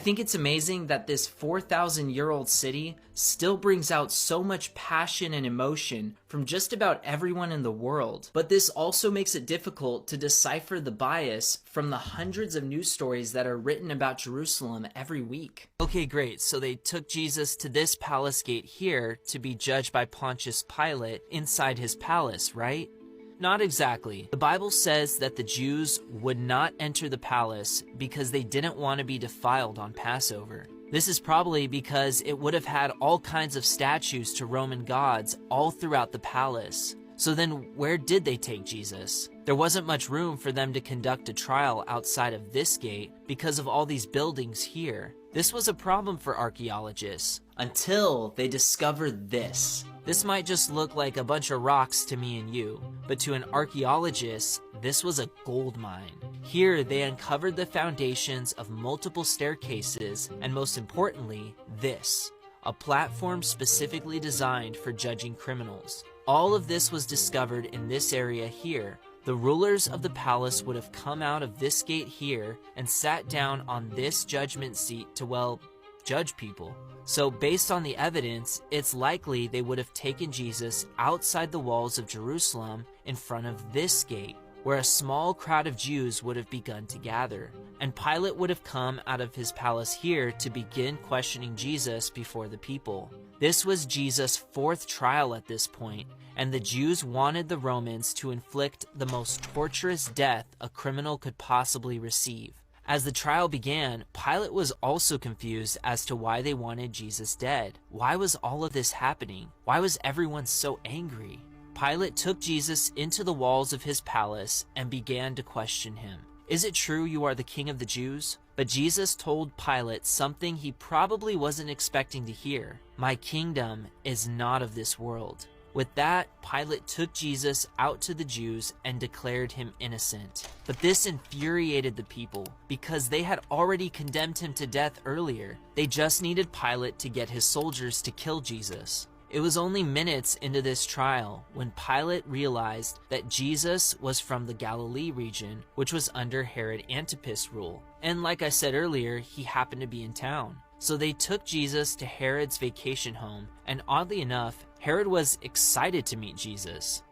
I think it's amazing that this 4,000-year-old city still brings out so much passion and emotion from just about everyone in the world. But this also makes it difficult to decipher the bias from the hundreds of news stories that are written about Jerusalem every week. Okay, great. So they took Jesus to this palace gate here to be judged by Pontius Pilate inside his palace, right? Not exactly. The Bible says that the Jews would not enter the palace because they didn't want to be defiled on Passover. This is probably because it would have had all kinds of statues to Roman gods all throughout the palace. So then where did they take Jesus? There wasn't much room for them to conduct a trial outside of this gate because of all these buildings here. This was a problem for archaeologists until they discovered this. This might just look like a bunch of rocks to me and you, but to an archaeologist, this was a gold mine. Here, they uncovered the foundations of multiple staircases, and most importantly, this, a platform specifically designed for judging criminals. All of this was discovered in this area here. The rulers of the palace would have come out of this gate here and sat down on this judgment seat to, well, judge people. So based on the evidence, it's likely they would have taken Jesus outside the walls of Jerusalem in front of this gate, where a small crowd of Jews would have begun to gather. And Pilate would have come out of his palace here to begin questioning Jesus before the people. This was Jesus' fourth trial at this point, and the Jews wanted the Romans to inflict the most torturous death a criminal could possibly receive. As the trial began, Pilate was also confused as to why they wanted Jesus dead. Why was all of this happening? Why was everyone so angry? Pilate took Jesus into the walls of his palace and began to question him. "Is it true you are the king of the Jews?" But Jesus told Pilate something he probably wasn't expecting to hear. "My kingdom is not of this world." With that, Pilate took Jesus out to the Jews and declared him innocent. But this infuriated the people because they had already condemned him to death earlier. They just needed Pilate to get his soldiers to kill Jesus. It was only minutes into this trial when Pilate realized that Jesus was from the Galilee region, which was under Herod Antipas' rule. And like I said earlier, he happened to be in town. So they took Jesus to Herod's vacation home, and oddly enough, Herod was excited to meet Jesus.